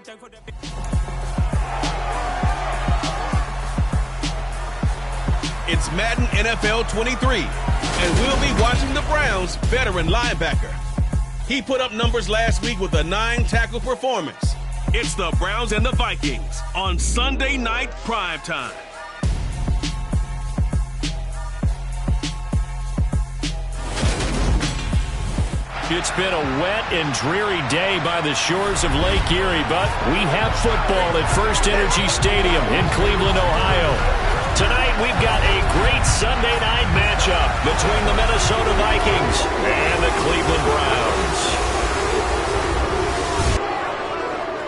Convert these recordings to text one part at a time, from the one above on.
It's Madden NFL 23, and we'll be watching the Browns' veteran linebacker. He put up numbers last week with a 9-tackle performance. It's the Browns and the Vikings on Sunday Night Primetime. It's been a wet and dreary day by the shores of Lake Erie, but we have football at First Energy Stadium in Cleveland, Ohio. Tonight we've got a great Sunday night matchup between the Minnesota Vikings and the Cleveland Browns.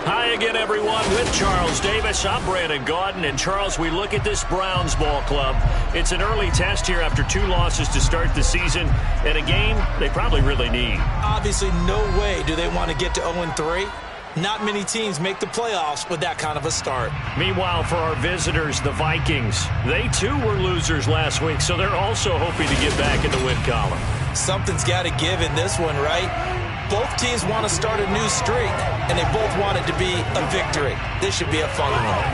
Hi again, everyone. With Charles Davis, I'm Brandon Gaudin. And Charles, we look at this Browns ball club. It's an early test here after 2 losses to start the season, and a game they probably really need. Obviously, no way do they want to get to 0-3. Not many teams make the playoffs with that kind of a start. Meanwhile, for our visitors, the Vikings, they too were losers last week, so they're also hoping to get back in the win column. Something's got to give in this one, right? Both teams want to start a new streak, and they both want it to be a victory. This should be a fun one.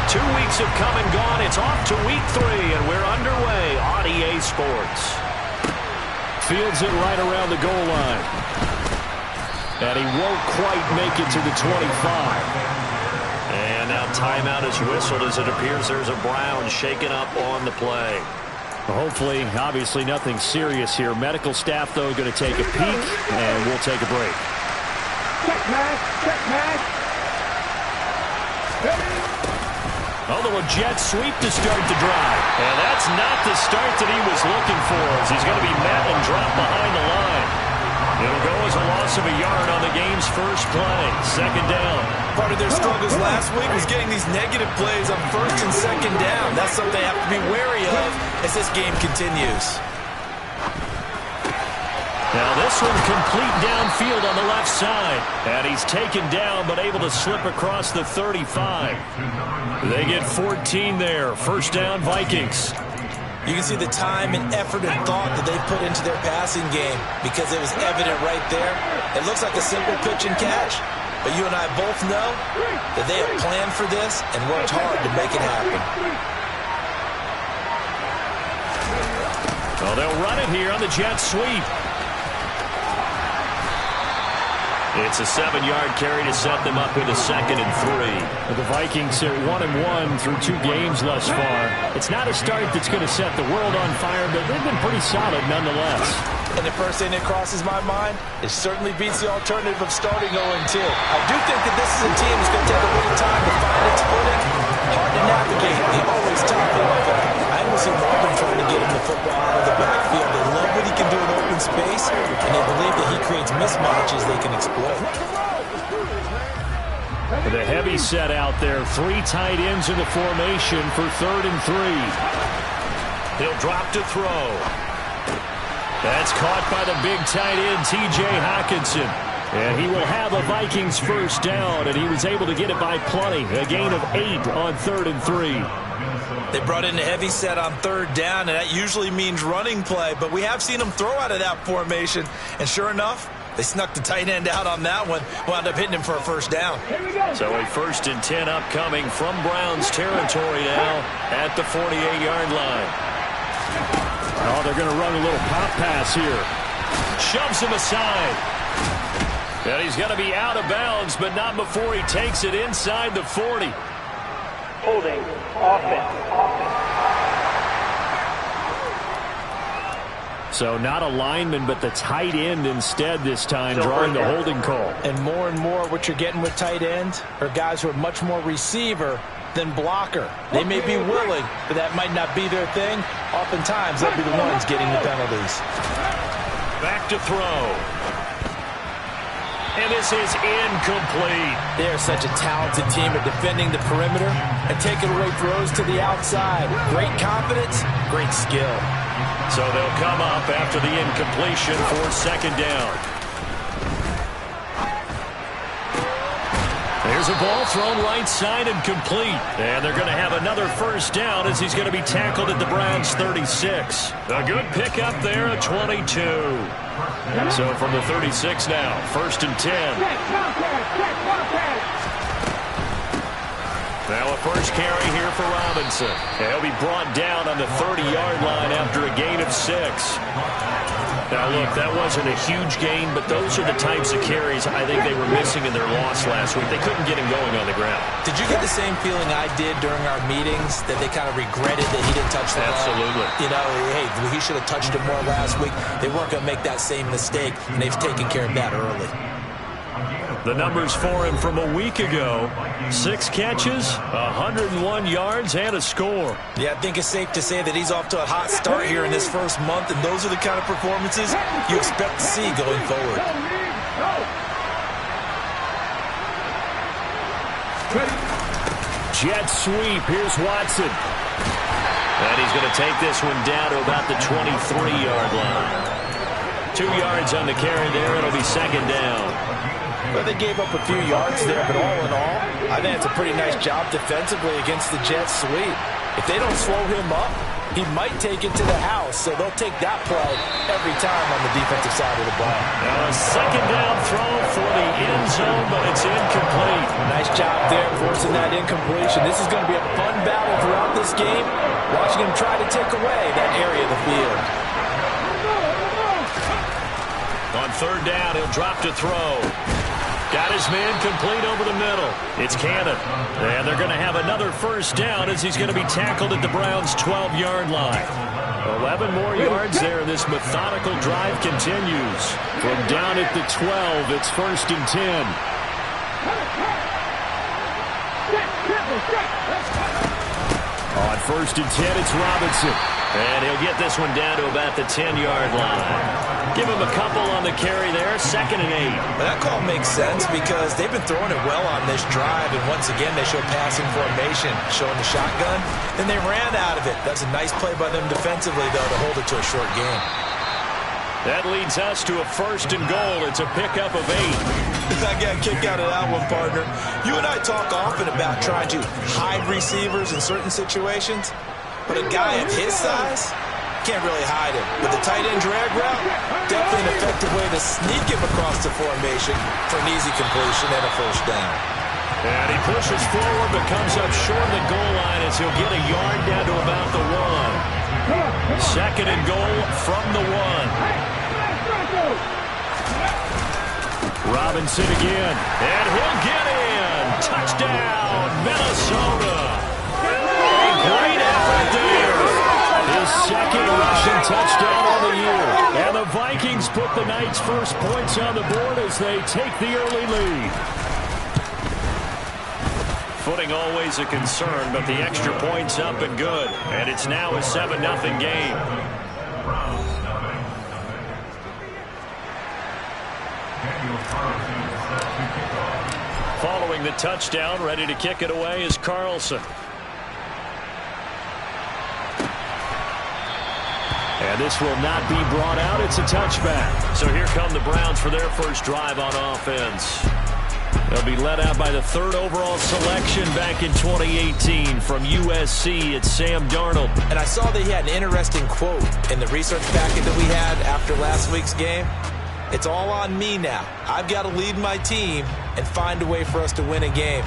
2 weeks have come and gone. It's off to week 3, and we're underway on EA Sports. Fields it right around the goal line. And he won't quite make it to the 25. And now timeout is whistled as it appears there's a Brown shaken up on the play. Hopefully, obviously nothing serious here. Medical staff, though, going to take a peek, and we'll take a break. Check match. A little jet sweep to start the drive. And that's not the start that he was looking for, as he's going to be met and dropped behind the line. It'll go as a loss of a yard on the game's first play. 2nd down. Part of their struggles last week was getting these negative plays on 1st and 2nd down. That's something they have to be wary of as this game continues. Now this one complete downfield on the left side. And he's taken down but able to slip across the 35. They get 14 there. 1st down, Vikings. You can see the time and effort and thought that they put into their passing game because it was evident right there. It looks like a simple pitch and catch, but you and I both know that they have planned for this and worked hard to make it happen. Well, they'll run it here on the jet sweep. It's a 7-yard carry to set them up with a 2nd and 3. The Vikings are 1-1 through 2 games thus far. It's not a start that's going to set the world on fire, but they've been pretty solid nonetheless. And the first thing that crosses my mind, it certainly beats the alternative of starting 0-2. I do think that this is a team that's going to take a little time to find its footing. Hard to navigate. They always top it off. I almost see Marvin trying to get him the football out of the backfield. They love what he can do in open space, and they believe that he creates mismatches they can exploit. The heavy set out there. 3 tight ends in the formation for 3rd and 3. He'll drop to throw. That's caught by the big tight end, T.J. Hockenson. And he will have a Vikings 1st down, and he was able to get it by plenty. A gain of 8 on 3rd and 3. They brought in a heavy set on 3rd down, and that usually means running play, but we have seen them throw out of that formation, and sure enough, they snuck the tight end out on that one, wound up hitting him for a 1st down. So a 1st and 10 upcoming from Browns territory now at the 48-yard line. Oh, they're going to run a little pop pass here. Shoves him aside. And he's going to be out of bounds, but not before he takes it inside the 40. Holding, offense. So not a lineman, but the tight end instead this time, drawing the holding call. And more what you're getting with tight ends are guys who are much more receiver than blocker. They may be willing, but that might not be their thing. Oftentimes, they'll be the ones getting the penalties. Back to throw. And this is incomplete. They are such a talented team at defending the perimeter and taking away throws to the outside. Great confidence, great skill. So they'll come up after the incompletion for 2nd down. Here's a ball thrown right side and complete. And they're going to have another first down as he's going to be tackled at the Browns' 36. A good pickup there, a 22. So from the 36 now, 1st and 10. Now a first carry here for Robinson. He'll be brought down on the 30-yard line after a gain of 6. Now, look, that wasn't a huge gain, but those are the types of carries I think they were missing in their loss last week. They couldn't get him going on the ground. Did you get the same feeling I did during our meetings, that they kind of regretted that he didn't touch the ball? Absolutely. You know, hey, he should have touched it more last week. They weren't going to make that same mistake, and they've taken care of that early. The numbers for him from a week ago: 6 catches, 101 yards, and a score. Yeah, I think it's safe to say that he's off to a hot start here in this first month, and those are the kind of performances you expect to see going forward. Jet sweep. Here's Watson. And he's going to take this one down to about the 23-yard line. 2 yards on the carry there. It'll be 2nd down. Well, they gave up a few yards there, but all in all, I think it's a pretty nice job defensively against the jet sweep. If they don't slow him up, he might take it to the house, so they'll take that play every time on the defensive side of the ball. Now a 2nd down throw for the end zone, but it's incomplete. Nice job there forcing that incompletion. This is going to be a fun battle throughout this game, watching him try to take away that area of the field. On 3rd down, he'll drop to throw. Got his man complete over the middle. It's Cannon. And they're going to have another first down as he's going to be tackled at the Browns' 12-yard line. 11 more yards there. This methodical drive continues. From down at the 12, it's 1st and 10. On 1st and 10, it's Robinson. And he'll get this one down to about the 10-yard line. Give him a couple on the carry there, 2nd and 8. Well, that call makes sense because they've been throwing it well on this drive, and once again they show passing formation, showing the shotgun. Then they ran out of it. That's a nice play by them defensively, though, to hold it to a short gain. That leads us to a 1st and goal. It's a pickup of 8. I got a kick out of that one, partner. You and I talk often about trying to hide receivers in certain situations, but a guy of his size can't really hide him. With the tight end drag route, definitely an effective way to sneak him across the formation for an easy completion and a first down. And he pushes forward but comes up short of the goal line as he'll get a yard down to about the 1. 2nd and goal from the 1. Robinson again, and he'll get in. Touchdown, Minnesota. Great effort there. His 2nd rushing touchdown on the year. And the Vikings put the night's first points on the board as they take the early lead. Footing always a concern, but the extra point's up and good. And it's now a 7-0 game. Following the touchdown, ready to kick it away is Carlson. And this will not be brought out. It's a touchback. So here come the Browns for their first drive on offense. They'll be led out by the 3rd overall selection back in 2018 from USC. It's Sam Darnold. And I saw that he had an interesting quote in the research packet that we had after last week's game. It's all on me now. I've got to lead my team and find a way for us to win a game.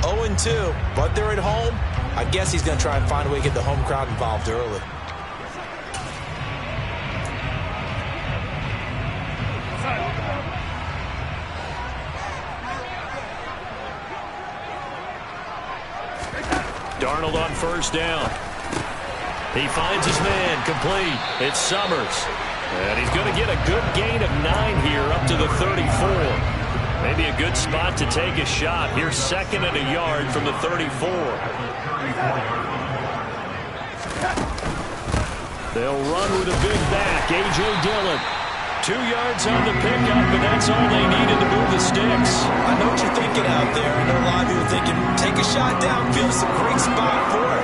0-2, but they're at home. I guess he's going to try and find a way to get the home crowd involved early. Darnold on 1st down. He finds his man complete. It's Summers. And he's going to get a good gain of 9 here up to the 34. Maybe a good spot to take a shot. Here's 2nd and a yard from the 34. They'll run with a big back. A.J. Dillon. 2 yards on the pickup, but that's all they needed to move the sticks. I know what you're thinking out there. I know a lot of you are thinking, take a shot downfield. It's a great spot for it.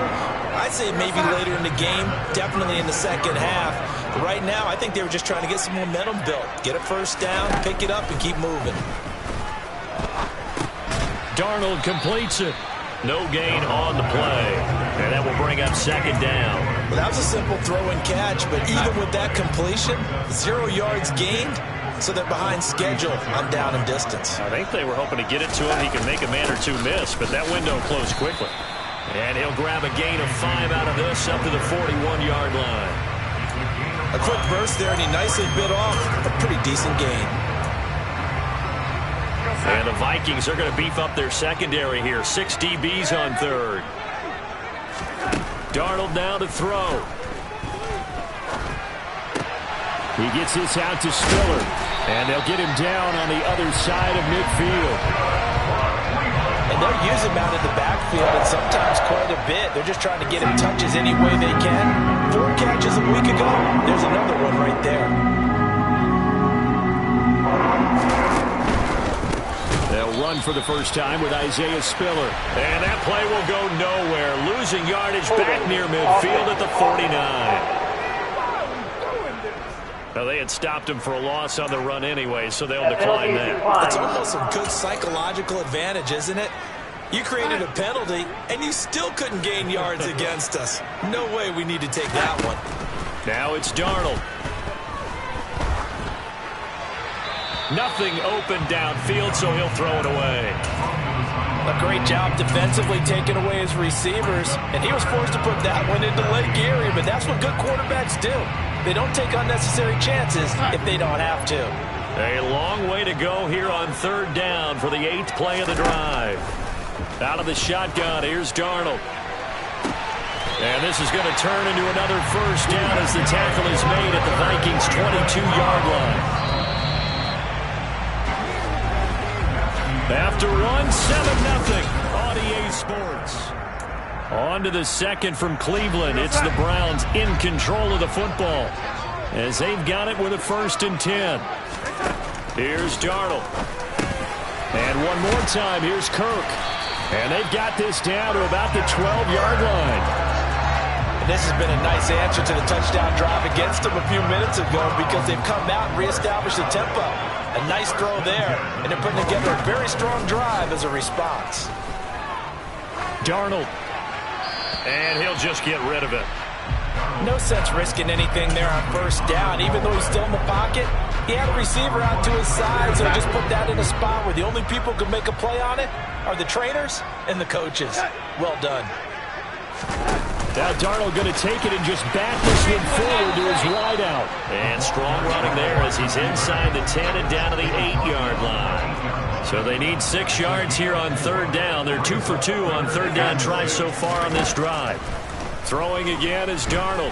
I'd say maybe later in the game, definitely in the second half. But right now, I think they were just trying to get some momentum built. Get a first down, pick it up, and keep moving. Darnold completes it. No gain on the play. And that will bring up second down. Well, that was a simple throw and catch, but even with that completion, 0 yards gained, so they're behind schedule on down and distance. I think they were hoping to get it to him. He can make a man or two miss, but that window closed quickly. And he'll grab a gain of 5 out of this up to the 41-yard line. A quick burst there, and he nicely bit off a pretty decent gain. And the Vikings are going to beef up their secondary here. 6 DBs on third. Darnold now to throw. He gets this out to Spiller. And they'll get him down on the other side of midfield. And they'll use him out in the backfield, and sometimes quite a bit. They're just trying to get him touches any way they can. 4 catches a week ago. There's another one right there. They'll run for the first time with Isaiah Spiller. And that play will go nowhere. Losing yardage back near midfield at the 49. Now, they had stopped him for a loss on the run anyway, so they'll decline that. It's almost a good psychological advantage, isn't it? You created a penalty, and you still couldn't gain yards against us. No way we need to take that one. Now it's Darnold. Nothing open downfield, so he'll throw it away. A great job defensively taking away his receivers, and he was forced to put that one into Lake Erie, but that's what good quarterbacks do. They don't take unnecessary chances if they don't have to. A long way to go here on third down for the 8th play of the drive. Out of the shotgun, here's Darnold. And this is going to turn into another first down as the tackle is made at the Vikings' 22-yard line. After run, 7-0, RDA Sports. On to the second from Cleveland. It's the Browns in control of the football as they've got it with a 1st and 10. Here's Darnold. And one more time, here's Kirk. And they've got this down to about the 12-yard line. And this has been a nice answer to the touchdown drive against them a few minutes ago because they've come out and reestablished the tempo. A nice throw there, and they're putting together a very strong drive as a response. Darnold. And he'll just get rid of it. No sense risking anything there on first down. Even though he's still in the pocket, he had a receiver out to his side, so just put that in a spot where the only people who can make a play on it are the trainers and the coaches. Well done. Now Darnold going to take it and just back this one forward to his wideout. And strong running there as he's inside the 10 and down to the 8-yard line. So they need 6 yards here on third down. They're 2 for 2 on third down tries so far on this drive. Throwing again is Darnold.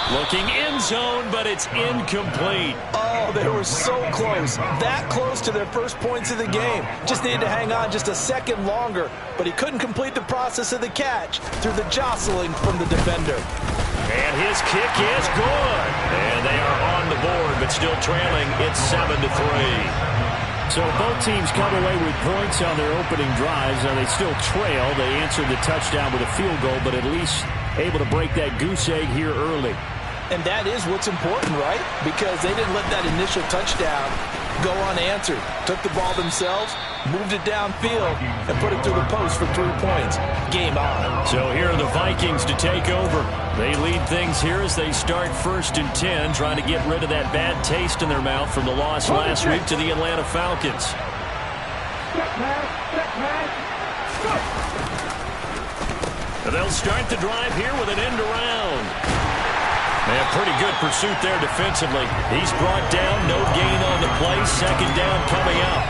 Looking end zone, but it's incomplete. Oh, they were so close. That close to their first points of the game. Just needed to hang on just a second longer, but he couldn't complete the process of the catch through the jostling from the defender. And his kick is good. And they are on the board, but still trailing. It's 7-3. So both teams come away with points on their opening drives. Now they still trail. They answered the touchdown with a field goal, but at least able to break that goose egg here early. And that is what's important, right? Because they didn't let that initial touchdown go unanswered. Took the ball themselves, moved it downfield, and put it through the post for 3 points. Game on. So here are the Vikings to take over. They lead things here as they start 1st and 10, trying to get rid of that bad taste in their mouth from the loss last week to the Atlanta Falcons. And they'll start the drive here with an end around. And pretty good pursuit there defensively. He's brought down, no gain on the play. Second down coming up.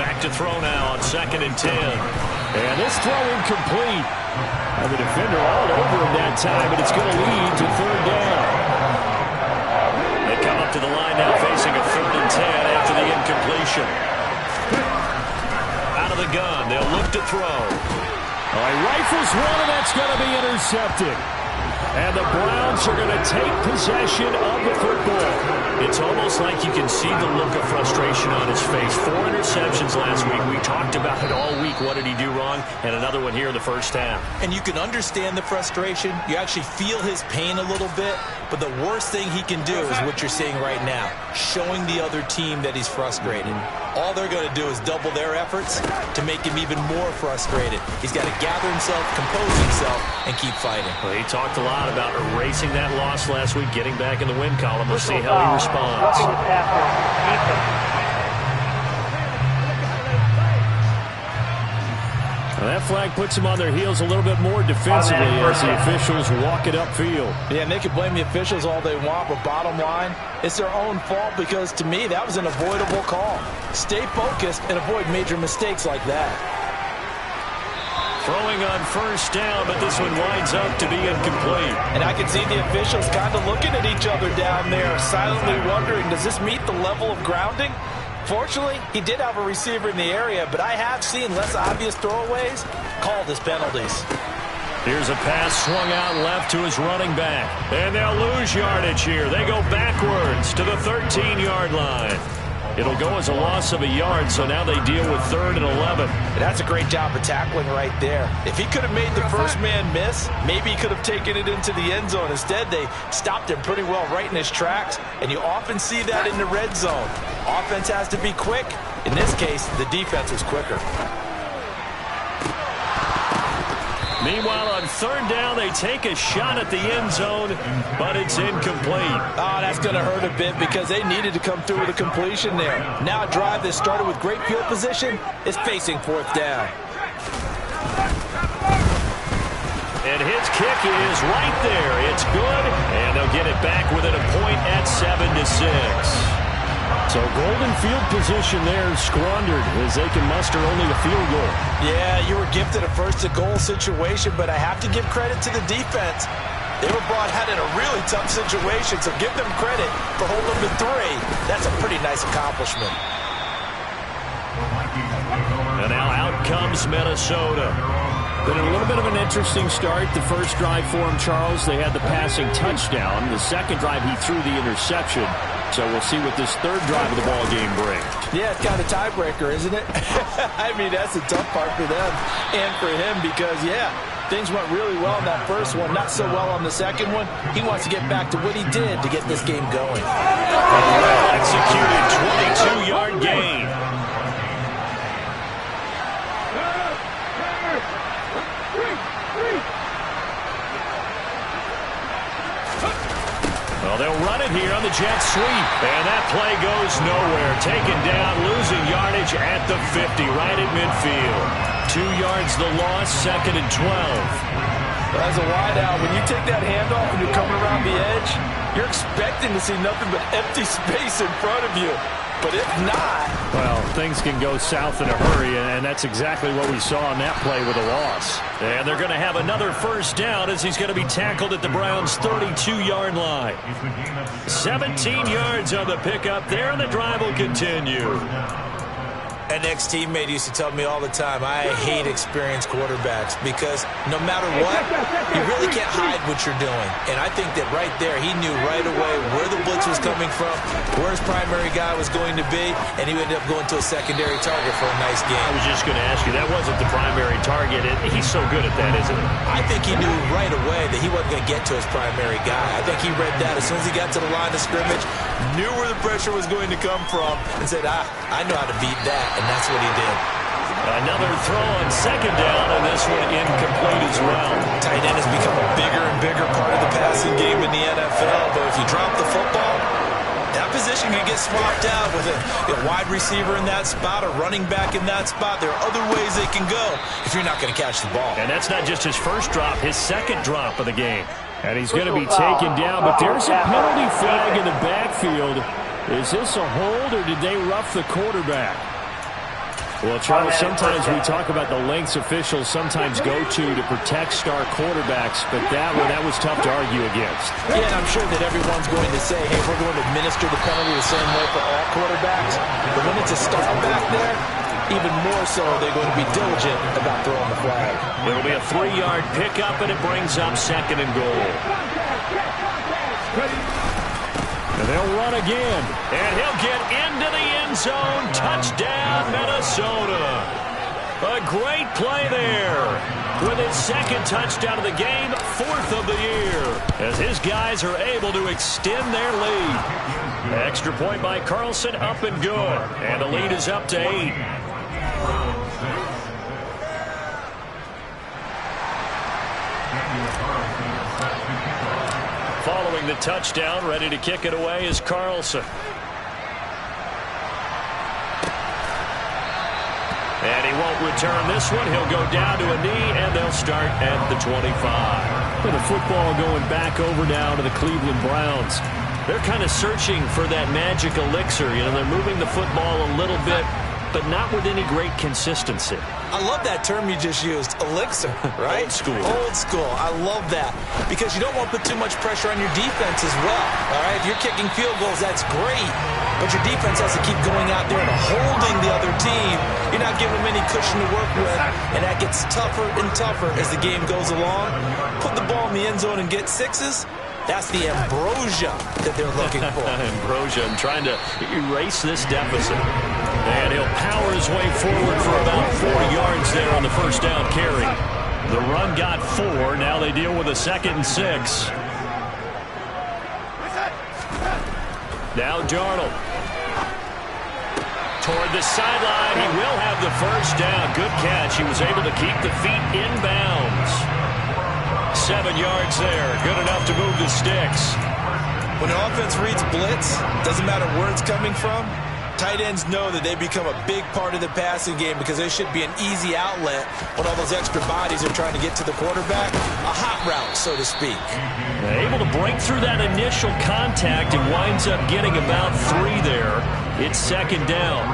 Back to throw now on 2nd and 10. And this throw incomplete. And the defender all over him that time, but it's going to lead to third down. They come up to the line now facing a 3rd and 10 after the incompletion. The gun. They'll look to throw. He rifles one, and that's going to be intercepted. And the Browns are going to take possession of the football. It's almost like you can see the look of frustration on his face. 4 interceptions last week. We talked about it all week. What did he do wrong? And another one here in the first half. And you can understand the frustration. You actually feel his pain a little bit. But the worst thing he can do is what you're seeing right now, showing the other team that he's frustrated. All they're going to do is double their efforts to make him even more frustrated. He's got to gather himself, compose himself, and keep fighting. Well, he talked a lot about erasing that loss last week, getting back in the win column. We'll see how he responds. Roughing the passer, defense. Well, that flag puts them on their heels a little bit more defensively as the officials walk it upfield. Yeah, and they can blame the officials all they want, but bottom line, it's their own fault because, to me, that was an avoidable call. Stay focused and avoid major mistakes like that. Throwing on first down, but this one winds up to be incomplete. And I can see the officials kind of looking at each other down there, silently wondering, does this meet the level of grounding? Fortunately, he did have a receiver in the area, but I have seen less obvious throwaways called as penalties. Here's a pass swung out left to his running back. And they'll lose yardage here. They go backwards to the 13-yard line. It'll go as a loss of a yard, so now they deal with 3rd and 11. And that's a great job of tackling right there. If he could have made the first man miss, maybe he could have taken it into the end zone. Instead, they stopped him pretty well right in his tracks, and you often see that in the red zone. Offense has to be quick. In this case, the defense was quicker. Meanwhile, on 3rd down, they take a shot at the end zone, but it's incomplete. Oh, that's going to hurt a bit because they needed to come through with a completion there. Now a drive that started with great field position is facing 4th down. And his kick is right there. It's good, and they'll get it back within a point at 7-6. So golden field position there squandered as they can muster only a field goal. Yeah, you were gifted a first-to-goal situation, but I have to give credit to the defense. They were brought out in a really tough situation, so give them credit for holding them to 3. That's a pretty nice accomplishment. And now out comes Minnesota. Been a little bit of an interesting start. The first drive for him, Charles, they had the passing touchdown. The second drive, he threw the interception. So we'll see what this 3rd drive of the ball game brings. Yeah, it's kind of a tiebreaker, isn't it? I mean, that's the tough part for them and for him because, yeah, things went really well in that first one, not so well on the second one. He wants to get back to what he did to get this game going. Well executed 22-yard gain. Well, they'll run it here on the jet sweep. And that play goes nowhere. Taken down, losing yardage at the 50, right at midfield. 2 yards the loss, 2nd and 12. Well, as a wideout, when you take that handoff and you're coming around the edge, you're expecting to see nothing but empty space in front of you. But if not... Well, things can go south in a hurry, and that's exactly what we saw on that play with a loss. And they're going to have another first down as he's going to be tackled at the Browns' 32-yard line. 17 yards on the pickup there, and the drive will continue. An ex-teammate used to tell me all the time, I hate experienced quarterbacks because no matter what, you really can't hide what you're doing. And I think that right there, he knew right away where the blitz was coming from, where his primary guy was going to be, and he ended up going to a secondary target for a nice game. I was just going to ask you, that wasn't the primary target. He's so good at that, isn't he? I think he knew right away that he wasn't going to get to his primary guy. I think he read that as soon as he got to the line of scrimmage, knew where the pressure was going to come from, and said, I know how to beat that. And that's what he did. Another throw on 2nd down, and this one incomplete as well. Tight end has become a bigger and bigger part of the passing game in the NFL, but if you drop the football, that position can get swapped out with a wide receiver in that spot, a running back in that spot. There are other ways they can go if you're not going to catch the ball. And that's not just his first drop, his 2nd drop of the game. And he's going to be taken down, but there's a penalty flag in the backfield. Is this a hold, or did they rough the quarterback? Well, Charles, sometimes we talk about the lengths officials sometimes go to protect star quarterbacks, but that was tough to argue against. Yeah, and I'm sure that everyone's going to say, hey, we're going to administer the penalty the same way for all quarterbacks. But when it's a star back there, even more so they're going to be diligent about throwing the flag. It'll be a 3-yard pickup, and it brings up 2nd and goal. And they'll run again. And he'll get into the end zone. Touchdown, Minnesota. A great play there. With his 2nd touchdown of the game, 4th of the year. As his guys are able to extend their lead. Extra point by Carlson, up and good. And the lead is up to 8. Following the touchdown, ready to kick it away is Carlson. And he won't return this one. He'll go down to a knee, and they'll start at the 25. With the football going back over now to the Cleveland Browns. They're kind of searching for that magic elixir. You know, they're moving the football a little bit, but not with any great consistency. I love that term you just used, elixir, right? Old school. Old school. I love that because you don't want to put too much pressure on your defense as well, all right? If you're kicking field goals, that's great, but your defense has to keep going out there and holding the other team. You're not giving them any cushion to work with, and that gets tougher and tougher as the game goes along. Put the ball in the end zone and get 6s. That's the ambrosia that they're looking for. Ambrosia, and trying to erase this deficit. And he'll power his way forward for about 4 yards there on the first down carry. The run got 4. Now they deal with a 2nd and 6. Now Darnold. Toward the sideline. He will have the first down. Good catch. He was able to keep the feet in bounds. 7 yards there. Good enough to move the sticks. When the offense reads blitz, doesn't matter where it's coming from, tight ends know that they become a big part of the passing game because there should be an easy outlet when all those extra bodies are trying to get to the quarterback. A hot route, so to speak. Able to break through that initial contact and winds up getting about 3 there. It's 2nd down.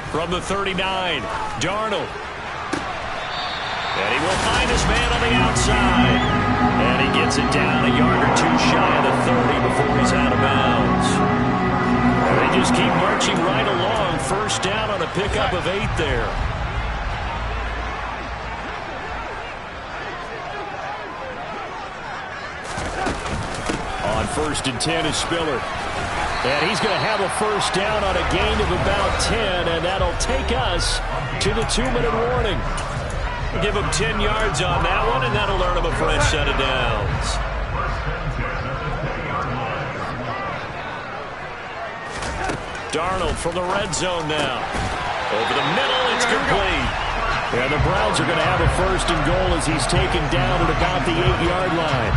From the 39, Darnold. And he will find his man on the outside. And he gets it down a yard or 2 shy of the 30 before he's out of bounds. And they just keep marching right along. First down on a pickup of 8 there. On 1st and 10 is Spiller. And he's going to have a first down on a gain of about 10, and that'll take us to the 2-minute warning. Give him 10 yards on that one, and that'll earn him a fresh set of downs. Darnold from the red zone now. Over the middle, it's complete. And the Browns are going to have a 1st and goal as he's taken down at about the 8-yard line.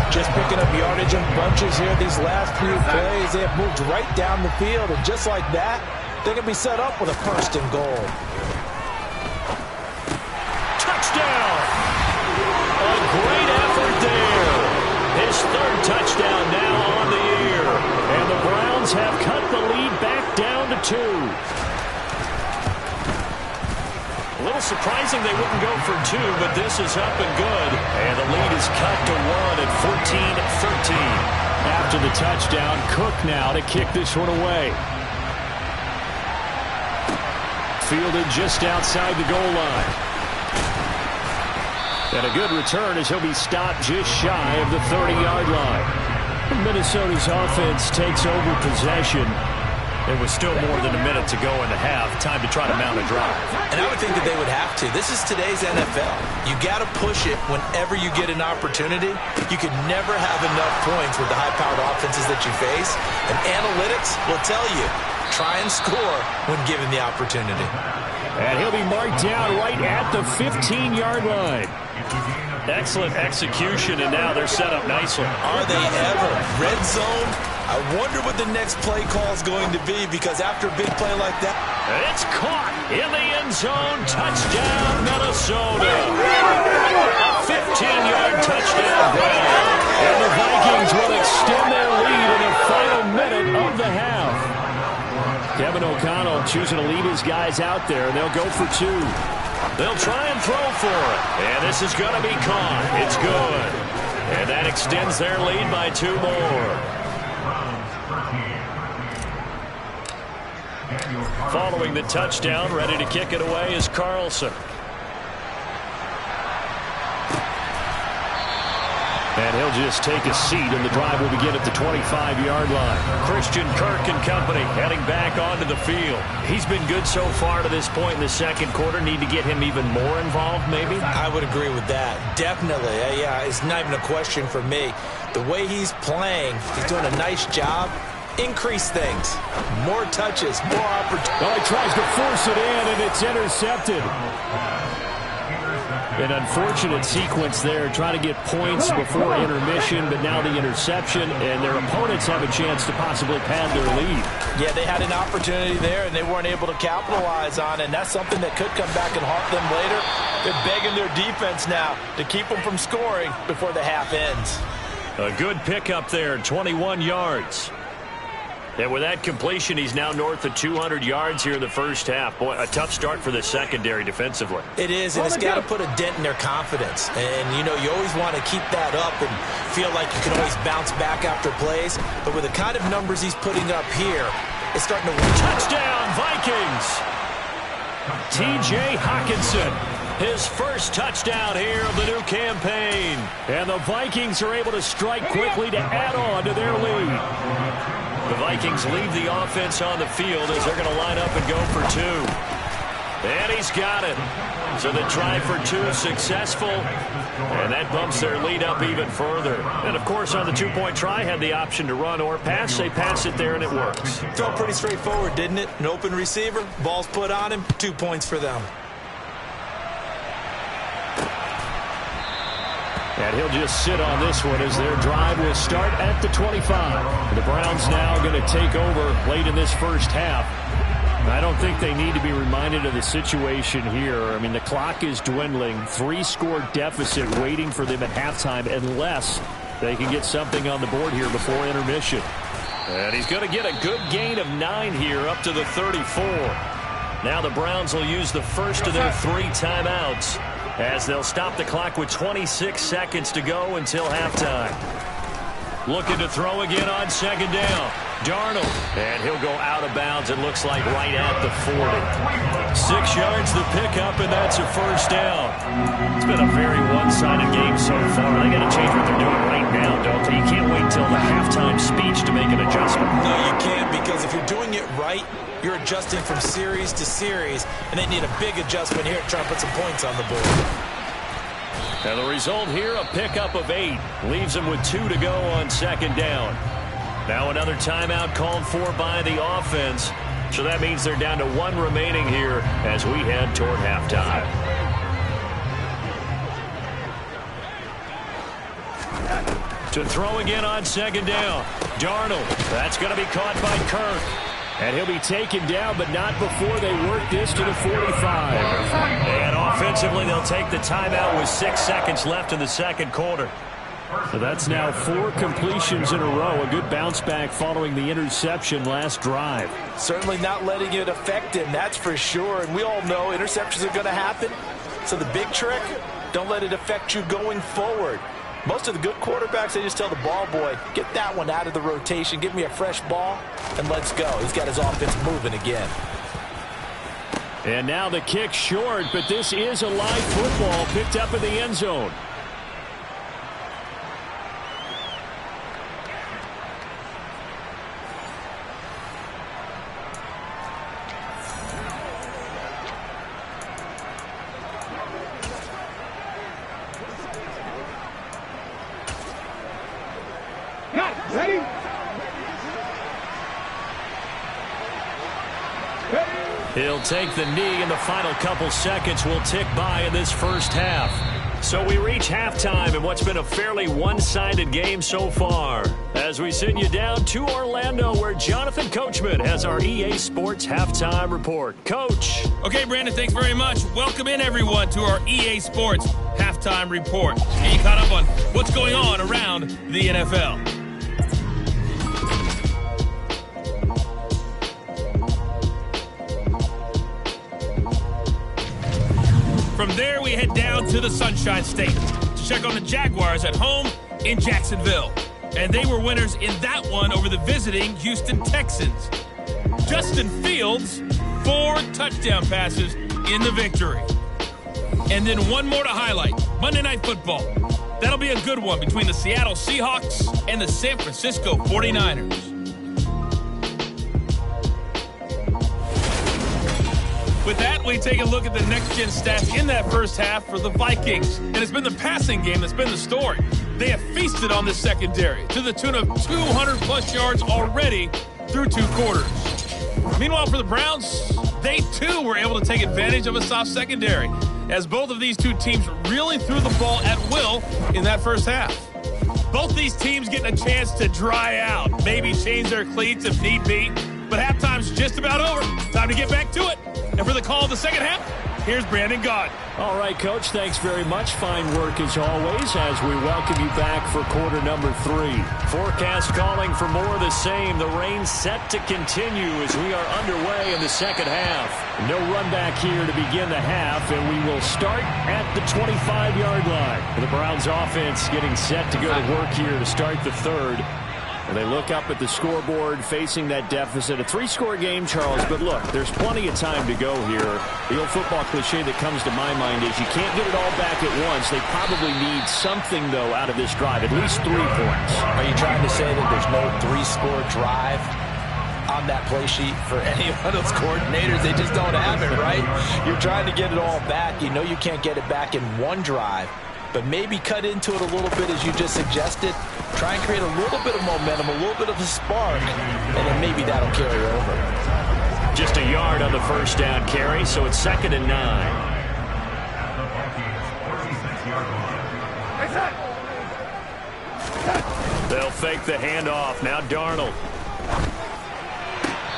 Just picking up yardage in bunches here these last few plays. They have moved right down the field, and just like that, they can be set up with a 1st and goal. Touchdown! A great effort there. His 3rd touchdown now on the year. And the Browns have cut the lead back down to 2. A little surprising they wouldn't go for 2, but this is up and good. And the lead is cut to 1 at 14-13. After the touchdown, Cook now to kick this one away. Fielded just outside the goal line. And a good return as he'll be stopped just shy of the 30-yard line. Minnesota's offense takes over possession. There was still more than a minute to go in the half. Time to try to mount a drive. And I would think that they would have to. This is today's NFL. You got to push it whenever you get an opportunity. You could never have enough points with the high-powered offenses that you face. And analytics will tell you, try and score when given the opportunity. And he'll be marked down right at the 15-yard line. Excellent execution, and now they're set up nicely. Are they ever? Red zone? I wonder what the next play call is going to be, because after a big play like that... It's caught in the end zone. Touchdown, Minnesota. A 15-yard touchdown grab. And the Vikings will extend their lead in the final minute of the half. Kevin O'Connell choosing to lead his guys out there, and they'll go for 2. They'll try and throw for it. And this is going to be caught. It's good. And that extends their lead by 2 more. Following the touchdown, ready to kick it away is Carlson. And he'll just take a seat, and the drive will begin at the 25-yard line. Christian Kirk and company heading back onto the field. He's been good so far to this point in the second quarter. Need to get him even more involved, maybe? I would agree with that. Definitely. Yeah, it's not even a question for me. The way he's playing, he's doing a nice job. Increase things. More touches, more opportunities. Well, he tries to force it in, and it's intercepted. An unfortunate sequence there, trying to get points before intermission, but now the interception, and their opponents have a chance to possibly pad their lead. Yeah, they had an opportunity there, and they weren't able to capitalize on it, and that's something that could come back and haunt them later. They're begging their defense now to keep them from scoring before the half ends. A good pickup there, 21 yards. And with that completion, he's now north of 200 yards here in the first half. Boy, a tough start for the secondary defensively. It is, and it's got to put a dent in their confidence. And, you know, you always want to keep that up and feel like you can always bounce back after plays. But with the kind of numbers he's putting up here, it's starting to win. Touchdown, Vikings! T.J. Hockenson, his first touchdown here of the new campaign. And the Vikings are able to strike quickly to add on to their lead. The Vikings leave the offense on the field as they're going to line up and go for two. And he's got it. So the try for two successful. And that bumps their lead up even further. And, of course, on the two-point try, had the option to run or pass. They pass it there, and it works. Felt pretty straightforward, didn't it? An open receiver, ball's put on him, 2 points for them. And he'll just sit on this one as their drive will start at the 25. The Browns now going to take over late in this first half. I don't think they need to be reminded of the situation here. I mean, the clock is dwindling. 3-score deficit waiting for them at halftime unless they can get something on the board here before intermission. And he's going to get a good gain of 9 here up to the 34. Now the Browns will use the first of their 3 timeouts as they'll stop the clock with 26 seconds to go until halftime. Looking to throw again on second down. Darnold, and he'll go out of bounds, it looks like right at the 40. 6 yards the pickup, and that's a first down. It's been a very one-sided game so far. They got to change what they're doing right now, don't they? You can't wait until the halftime speech to make an adjustment. No, you can't, because if you're doing it right, you're adjusting from series to series, and they need a big adjustment here to try and put some points on the board. And the result here, a pickup of 8. Leaves them with 2 to go on second down. Now another timeout called for by the offense. So that means they're down to 1 remaining here as we head toward halftime. To throw again on second down. Darnold. That's going to be caught by Kirk. And he'll be taken down, but not before they work this to the 45. And offensively, they'll take the timeout with 6 seconds left in the second quarter. So that's now 4 completions in a row. A good bounce back following the interception last drive. Certainly not letting it affect him, that's for sure. And we all know interceptions are going to happen. So the big trick, don't let it affect you going forward. Most of the good quarterbacks, they just tell the ball boy, get that one out of the rotation, give me a fresh ball, and let's go. He's got his offense moving again. And now the kick short, but this is a live football picked up in the end zone. He'll take the knee, and the final couple seconds will tick by in this first half. So we reach halftime in what's been a fairly one-sided game so far. As we send you down to Orlando, where Jonathan Coachman has our EA Sports Halftime Report. Coach. Okay, Brandon, thanks very much. Welcome in, everyone, to our EA Sports Halftime Report. Get you caught up on what's going on around the NFL. From there, we head down to the Sunshine State to check on the Jaguars at home in Jacksonville. And they were winners in that one over the visiting Houston Texans. Justin Fields 4 touchdown passes in the victory. And then one more to highlight, Monday Night Football. That'll be a good one between the Seattle Seahawks and the San Francisco 49ers. With that, we take a look at the next-gen stats in that first half for the Vikings. And it's been the passing game that's been the story. They have feasted on this secondary to the tune of 200-plus yards already through 2 quarters. Meanwhile, for the Browns, they too were able to take advantage of a soft secondary, as both of these two teams really threw the ball at will in that first half. Both these teams getting a chance to dry out, maybe change their cleats if need be, but halftime's just about over. Time to get back to it. And for the call of the second half, here's Brandon Gaudin. All right, Coach, thanks very much. Fine work as always as we welcome you back for quarter number 3. Forecast calling for more of the same. The rain set to continue as we are underway in the second half. No run back here to begin the half, and we will start at the 25-yard line. The Browns offense getting set to go to work here to start the third. And they look up at the scoreboard facing that deficit. A 3-score game, Charles, but look, there's plenty of time to go here. The old football cliche that comes to my mind is you can't get it all back at once. They probably need something, though, out of this drive, at least 3 points. Are you trying to say that there's no 3-score drive on that play sheet for any of those coordinators? They just don't have it, right? You're trying to get it all back. You know you can't get it back in one drive, but maybe cut into it a little bit as you just suggested. Try and create a little bit of momentum, a little bit of a spark, and then maybe that'll carry over. Just a yard on the first down carry, so it's 2nd and 9. They'll fake the handoff. Now Darnold.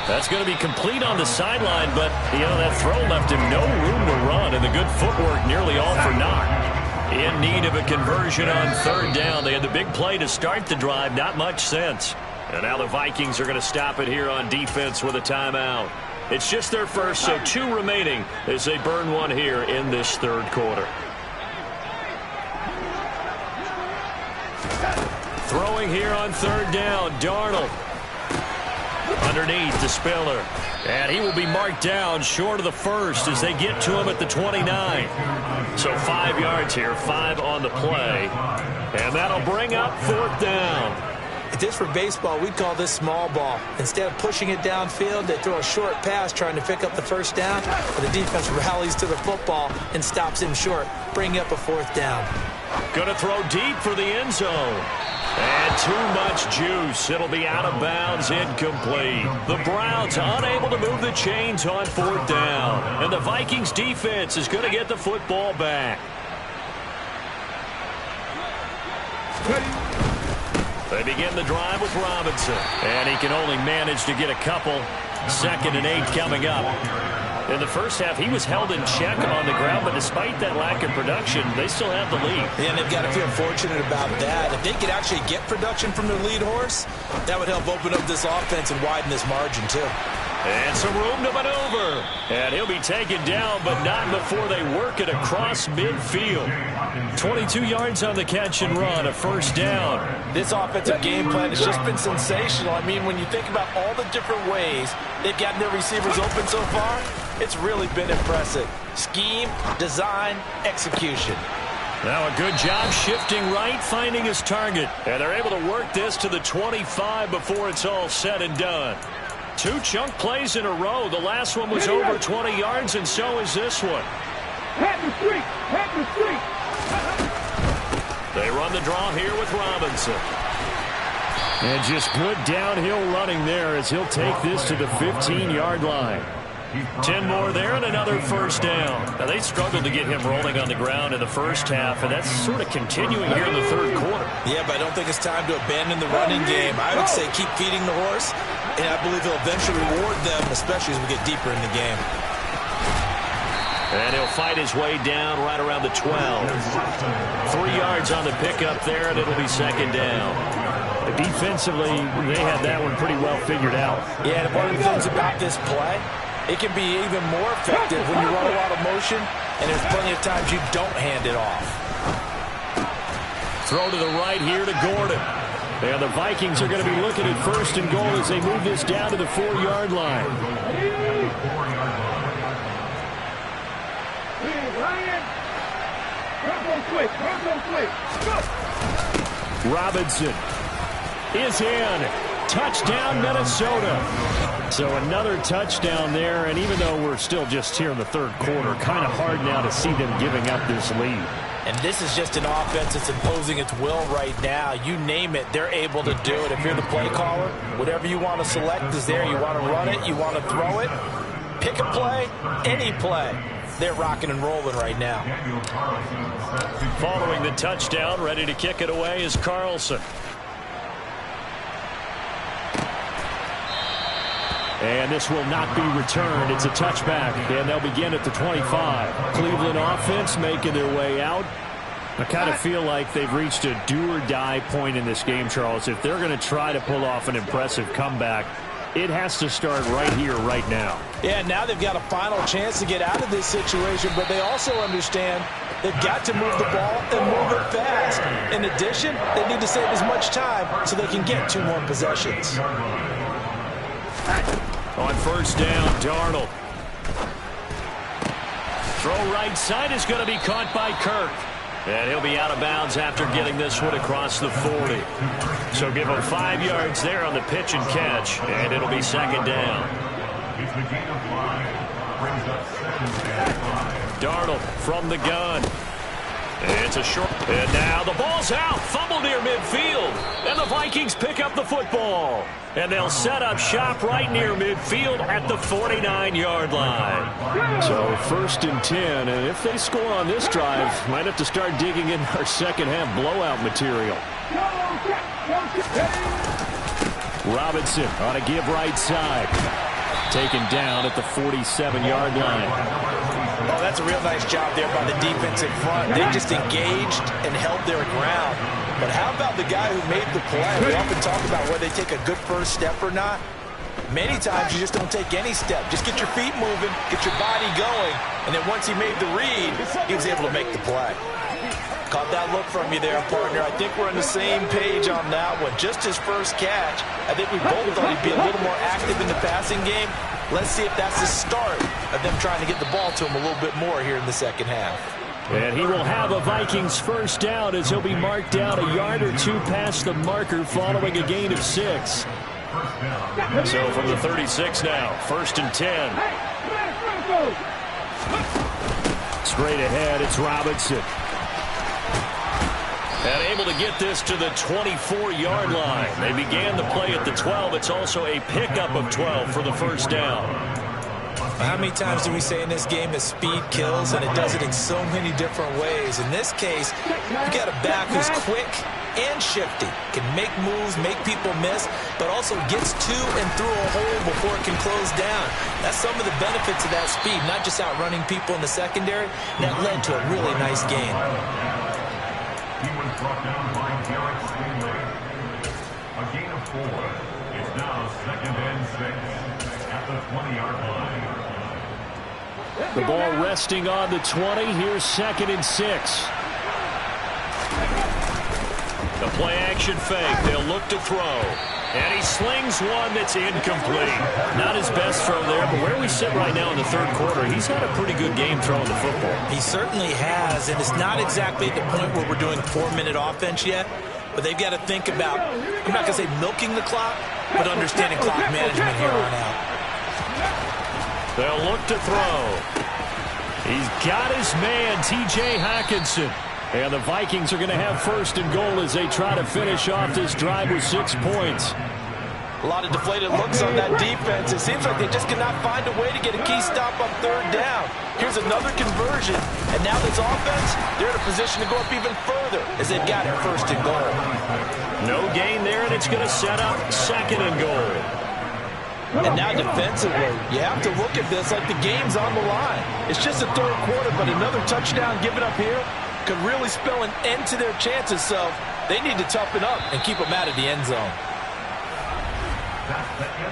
That's going to be complete on the sideline, but, that throw left him no room to run, and the good footwork nearly all for naught. In need of a conversion on 3rd down. They had the big play to start the drive. Not much sense. And now the Vikings are going to stop it here on defense with a timeout. It's just their first, so 2 remaining as they burn one here in this 3rd quarter. Throwing here on 3rd down, Darnold. Underneath to Spiller. And he will be marked down short of the first as they get to him at the 29. So 5 yards here, 5 on the play. And that'll bring up 4th down. If this were baseball, we'd call this small ball. Instead of pushing it downfield, they throw a short pass trying to pick up the first down. But the defense rallies to the football and stops him short, bringing up a 4th down. Going to throw deep for the end zone. And too much juice. It'll be out of bounds, incomplete. The Browns unable to move the chains on 4th down. And the Vikings defense is going to get the football back. They begin the drive with Robinson. And he can only manage to get a couple. 2nd and 8 coming up. In the first half, he was held in check on the ground, but despite that lack of production, they still have the lead. Yeah, and they've got to feel fortunate about that. If they could actually get production from their lead horse, that would help open up this offense and widen this margin, too. And some room to maneuver. And he'll be taken down, but not before they work it across midfield. 22 yards on the catch and run, a 1st down. This offensive game plan has just been sensational. I mean, when you think about all the different ways they've gotten their receivers open so far, it's really been impressive. Scheme, design, execution. Now a good job shifting right, finding his target. And they're able to work this to the 25 before it's all said and done. 2 chunk plays in a row. The last one was over 20 yards, and so is this one. They run the draw here with Robinson. And just good downhill running there as he'll take this to the 15-yard line. 10 more there and another 1st down. Now, they struggled to get him rolling on the ground in the first half, and that's sort of continuing here in the 3rd quarter. Yeah, but I don't think it's time to abandon the running game. I would say keep feeding the horse, and I believe he'll eventually reward them, especially as we get deeper in the game. And he'll fight his way down right around the 12. 3 yards on the pickup there, and it'll be 2nd down. Defensively, they had that one pretty well figured out. Yeah, and one of the things about this play, it can be even more effective when you run a lot of motion, and there's plenty of times you don't hand it off. Throw to the right here to Gordon. And the Vikings are going to be looking at first and goal as they move this down to the 4-yard line. Robinson is in. Touchdown, Minnesota. So another touchdown there, and even though we're still just here in the third quarter, kind of hard now to see them giving up this lead. And this is just an offense that's imposing its will right now. You name it, they're able to do it. If you're the play caller, whatever you want to select is there. You want to run it, you want to throw it, pick a play, any play. They're rocking and rolling right now. Following the touchdown, ready to kick it away is Carlson. And this will not be returned. It's a touchback, and they'll begin at the 25. Cleveland offense making their way out. I kind of feel like they've reached a do-or-die point in this game, Charles. If they're going to try to pull off an impressive comeback, it has to start right here, right now. Yeah, now they've got a final chance to get out of this situation, but they also understand they've got to move the ball and move it fast. In addition, they need to save as much time so they can get 2 more possessions. On first down, Darnold. Throw right side is going to be caught by Kirk. And he'll be out of bounds after getting this one across the 40. So give him 5 yards there on the pitch and catch, and it'll be second down. Darnold from the gun. It's a short. And now the ball's out. Fumble near midfield. And the Vikings pick up the football. And they'll set up shop right near midfield at the 49-yard line. So first and 10. And if they score on this drive, might have to start digging in our second half blowout material. Robinson on a give right side. Taken down at the 47-yard line. Oh, that's a real nice job there by the defense in front. They just engaged and held their ground. But how about the guy who made the play? We often talk about whether they take a good first step or not. Many times you just don't take any step. Just get your feet moving, get your body going, and then once he made the read, he was able to make the play. Caught that look from you there, partner. I think we're on the same page on that one. Just his first catch. I think we both thought he'd be a little more active in the passing game. Let's see if that's the start of them trying to get the ball to him a little bit more here in the second half. And he will have a Vikings first down as he'll be marked out a yard or 2 past the marker following a gain of 6. So from the 36 now, first and 10. Straight ahead, it's Robinson. And able to get this to the 24-yard line. They began the play at the 12. It's also a pickup of 12 for the first down. How many times do we say in this game that speed kills, and it does it in so many different ways? In this case, you got a back who's quick and shifty, can make moves, make people miss, but also gets to and through a hole before it can close down. That's some of the benefits of that speed, not just outrunning people in the secondary. That led to a really nice game. He was brought down by Garrett Stanley. A gain of 4. It's now second and 6 at the 20-yard line. The ball resting on the 20. Here's second and 6. The play action fake. They'll look to throw. And he slings one that's incomplete. Not his best throw there, but where we sit right now in the third quarter, he's had a pretty good game throwing the football. He certainly has, and it's not exactly at the point where we're doing 4-minute offense yet, but they've got to think about, I'm not going to say milking the clock, but understanding clock management here on out. They'll look to throw. He's got his man, T.J. Hockenson. And the Vikings are going to have first and goal as they try to finish off this drive with 6 points. A lot of deflated looks on that defense. It seems like they just cannot find a way to get a key stop on third down. Here's another conversion, and now this offense, they're in a position to go up even further as they've got it first and goal. No gain there, and it's going to set up second and goal. And now defensively, you have to look at this like the game's on the line. It's just the third quarter, but another touchdown given up here could really spell an end to their chances, so they need to toughen up and keep them out of the end zone.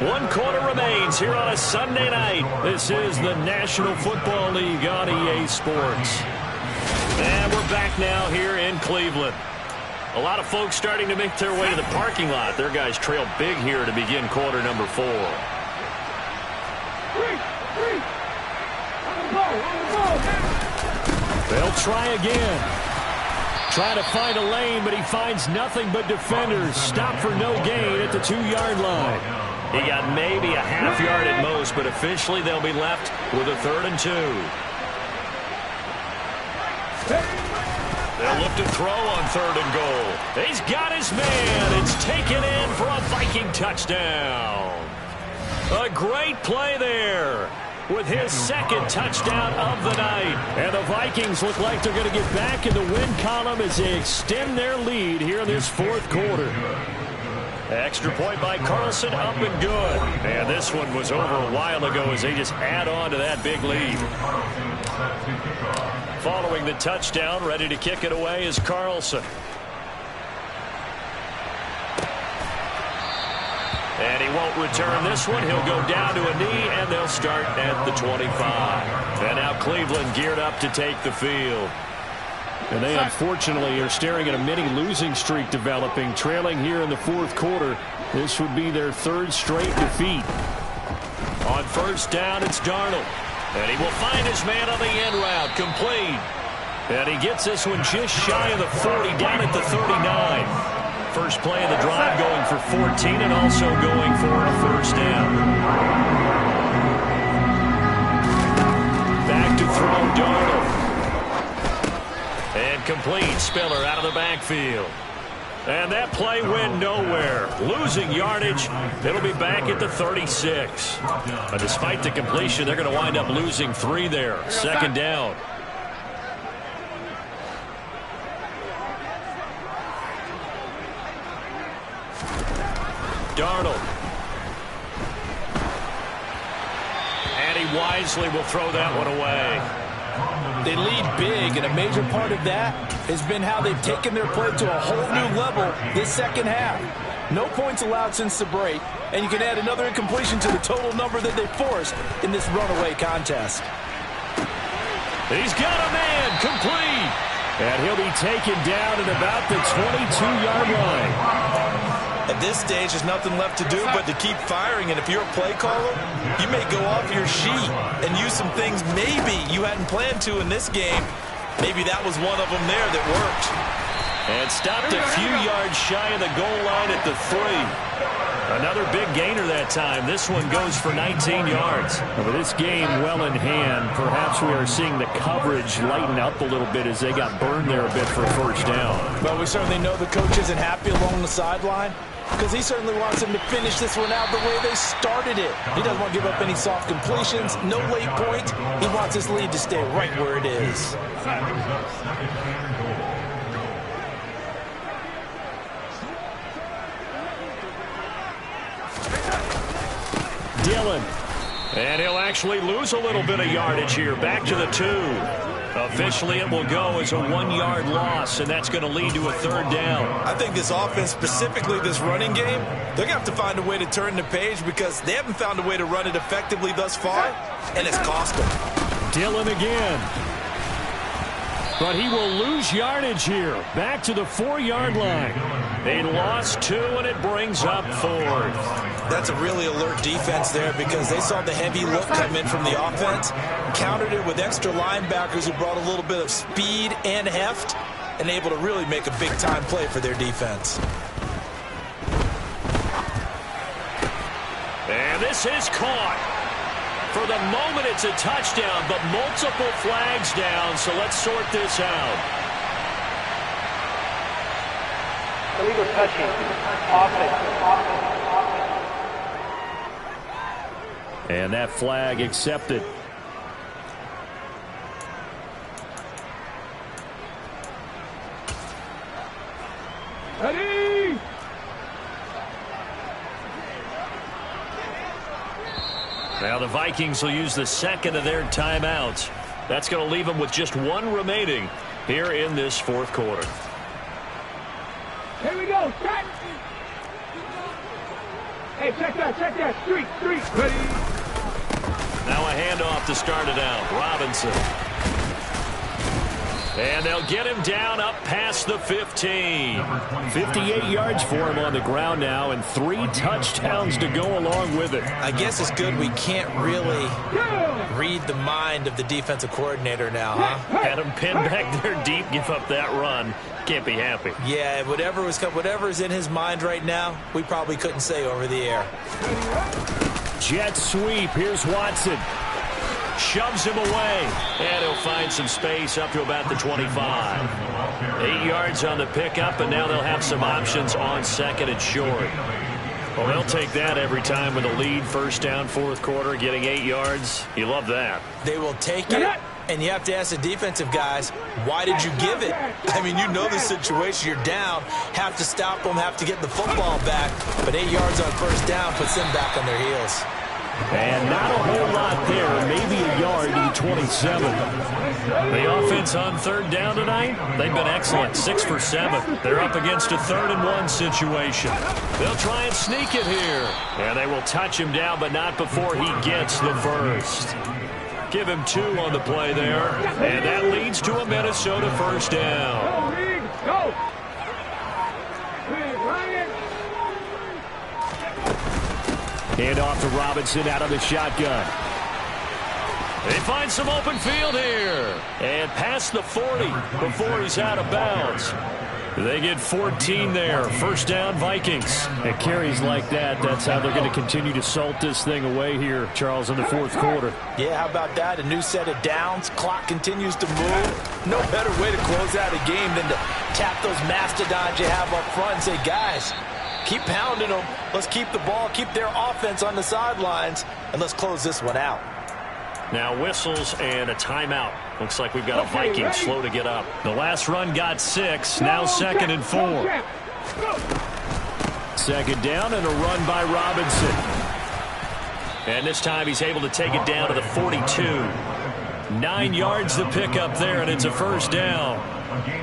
1 quarter remains here on a Sunday night. This is the National Football League on EA Sports. And we're back now here in Cleveland. A lot of folks starting to make their way to the parking lot. Their guys trail big here to begin quarter number 4. They'll try again. Trying to find a lane, but he finds nothing but defenders. Stop for no gain at the 2-yard line. He got maybe a half yard at most, but officially they'll be left with a 3rd and 2. They'll look to throw on 3rd and goal. He's got his man. It's taken in for a Viking touchdown. A great play there with his 2nd touchdown of the night. And the Vikings look like they're going to get back in the win column as they extend their lead here in this 4th quarter. Extra point by Carlson, up and good. And this one was over a while ago as they just add on to that big lead. Following the touchdown, ready to kick it away is Carlson. And he won't return this one. He'll go down to a knee, and they'll start at the 25. And now Cleveland geared up to take the field. And they unfortunately are staring at a mini losing streak developing, trailing here in the 4th quarter. This would be their 3rd straight defeat. On 1st down, it's Darnold. And he will find his man on the end route, complete. And he gets this one just shy of the 40, down at the 39. First play of the drive going for 14 and also going for a 1st down. Back to throw Darnold. And complete. Spiller out of the backfield. And that play went nowhere. Losing yardage. It'll be back at the 36. But despite the completion, they're going to wind up losing 3 there. 2nd down. Darnold. And he wisely will throw that one away. They lead big, and a major part of that has been how they've taken their play to a whole new level this 2nd half. No points allowed since the break, and you can add another incompletion to the total number that they forced in this runaway contest. He's got a man, complete. And he'll be taken down at about the 22-yard line. At this stage, there's nothing left to do but to keep firing. And if you're a play caller, you may go off your sheet and use some things maybe you hadn't planned to in this game. Maybe that was one of them there that worked. And stopped a few yards shy of the goal line at the 3. Another big gainer that time. This one goes for 19 yards. With this game well in hand, perhaps we are seeing the coverage lighten up a little bit as they got burned there a bit for 1st down. But we certainly know the coach isn't happy along the sideline, because he certainly wants them to finish this one out the way they started it. He doesn't want to give up any soft completions, no late points. He wants his lead to stay right where it is. Dillon. And he'll actually lose a little bit of yardage here. Back to the 2. Officially, it will go as a 1-yard loss, and that's going to lead to a 3rd down. I think this offense, specifically this running game, they're going to have to find a way to turn the page because they haven't found a way to run it effectively thus far, and it's cost them. Dillon again. But he will lose yardage here. Back to the 4-yard line. He lost 2, and it brings up 4th. That's a really alert defense there because they saw the heavy look come in from the offense, countered it with extra linebackers who brought a little bit of speed and heft, and able to really make a big-time play for their defense. And this is caught. For the moment, it's a touchdown, but multiple flags down, so let's sort this out. Illegal touching. Offense. And that flag accepted. Ready? Now the Vikings will use the 2nd of their timeouts. That's going to leave them with just 1 remaining here in this 4th quarter. Here we go. Check. Hey, check that. Street. Ready? Now a handoff to start it out. Robinson. And they'll get him down up past the 15. 58 yards for him on the ground now, and 3 touchdowns to go along with it. I guess it's good we can't really read the mind of the defensive coordinator now, huh? Had him pinned back there deep, give up that run. Can't be happy. Yeah, whatever's in his mind right now, we probably couldn't say over the air. Jet sweep. Here's Watson. Shoves him away, and he'll find some space up to about the 25. 8 yards on the pickup, and now they'll have some options on second and short. Well, they'll take that every time with a lead, first down, fourth quarter, getting 8 yards. You love that. They will take it, and you have to ask the defensive guys, why did you give it? I mean, you know the situation. You're down, have to stop them, have to get the football back, but 8 yards on first down puts them back on their heels. And not a whole lot there, maybe a yard to the 27. The offense on third down tonight, they've been excellent, 6 for 7. They're up against a 3rd and 1 situation. They'll try and sneak it here. And they will touch him down, but not before he gets the first. Give him 2 on the play there. And that leads to a Minnesota first down. Go! Hand off to Robinson out of the shotgun. They find some open field here. And past the 40 before he's out of bounds. They get 14 there. First down, Vikings. It carries like that. That's how they're going to continue to salt this thing away here, Charles, in the fourth quarter. Yeah, how about that? A new set of downs. Clock continues to move. No better way to close out a game than to tap those mastodons you have up front and say, guys, keep pounding them. Let's keep the ball, keep their offense on the sidelines, and let's close this one out. Now whistles and a timeout. Looks like we've got a Viking slow to get up. The last run got 6. Now 2nd and 4. 2nd down and a run by Robinson. And this time he's able to take it down to the 42. 9 yards to pick up there, and it's a first down.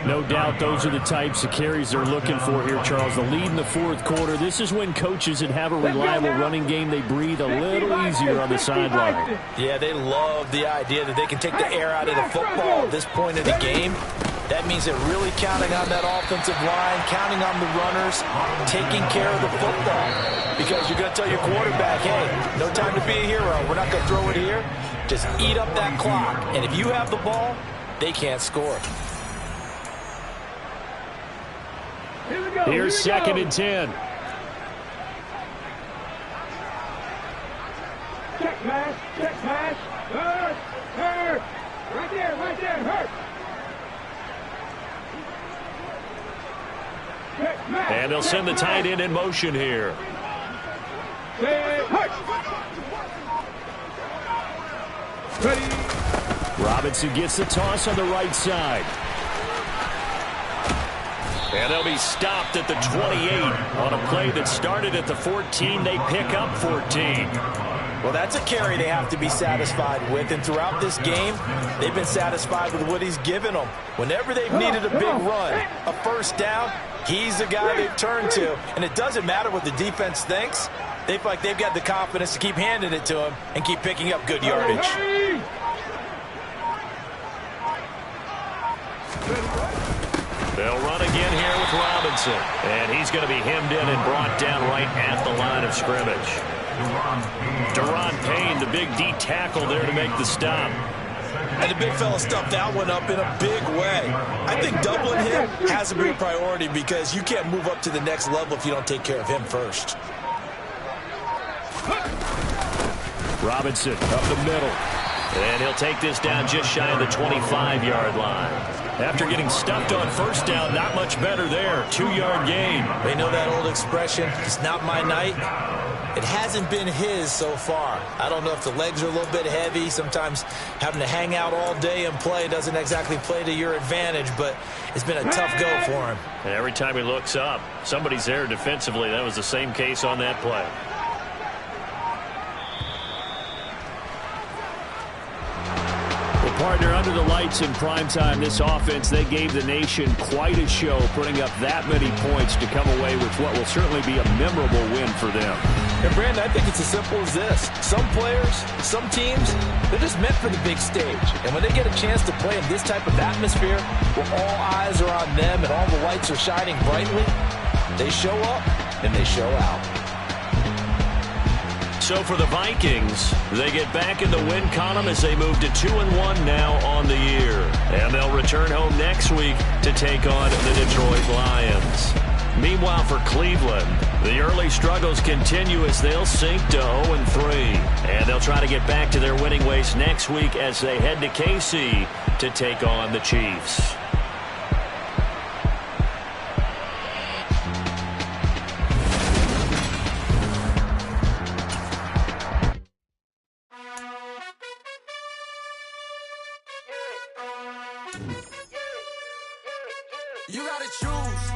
No doubt those are the types of carries they're looking for here, Charles. The lead in the fourth quarter. This is when coaches that have a reliable running game, they breathe a little easier on the sideline. Yeah, they love the idea that they can take the air out of the football at this point of the game. That means they're really counting on that offensive line, counting on the runners, taking care of the football. Because you're going to tell your quarterback, hey, no time to be a hero. We're not going to throw it here. Just eat up that clock. And if you have the ball, they can't score. Here's 2nd and 10. Check pass, hurt, right there, hurt. And they'll send the tight end in motion here. Ready. Robinson gets the toss on the right side. And they'll be stopped at the 28 on a play that started at the 14. They pick up 14. Well, that's a carry they have to be satisfied with. And throughout this game, they've been satisfied with what he's given them. Whenever they've needed a big run, a first down, he's the guy they've turned to. And it doesn't matter what the defense thinks. They feel like they've got the confidence to keep handing it to him and keep picking up good yardage. They'll run again here with Robinson. And he's going to be hemmed in and brought down right at the line of scrimmage. Deron Payne, the big D tackle there to make the stop. And the big fella stuffed that one up in a big way. I think doubling him has to be a priority because you can't move up to the next level if you don't take care of him first. Robinson up the middle. And he'll take this down just shy of the 25-yard line. After getting stuffed on first down, not much better there. 2-yard gain. They know that old expression, it's not my night. It hasn't been his so far. I don't know if the legs are a little bit heavy. Sometimes having to hang out all day and play doesn't exactly play to your advantage, but it's been a tough go for him. And every time he looks up, somebody's there defensively. That was the same case on that play. Partner under the lights in primetime, this offense, they gave the nation quite a show, putting up that many points to come away with what will certainly be a memorable win for them. And Brandon, I think it's as simple as this. Some players, some teams, they're just meant for the big stage. And when they get a chance to play in this type of atmosphere, where all eyes are on them and all the lights are shining brightly, they show up and they show out. So for the Vikings, they get back in the win column as they move to 2-1 now on the year. And they'll return home next week to take on the Detroit Lions. Meanwhile, for Cleveland, the early struggles continue as they'll sink to 0-3. And they'll try to get back to their winning ways next week as they head to KC to take on the Chiefs. You gotta choose.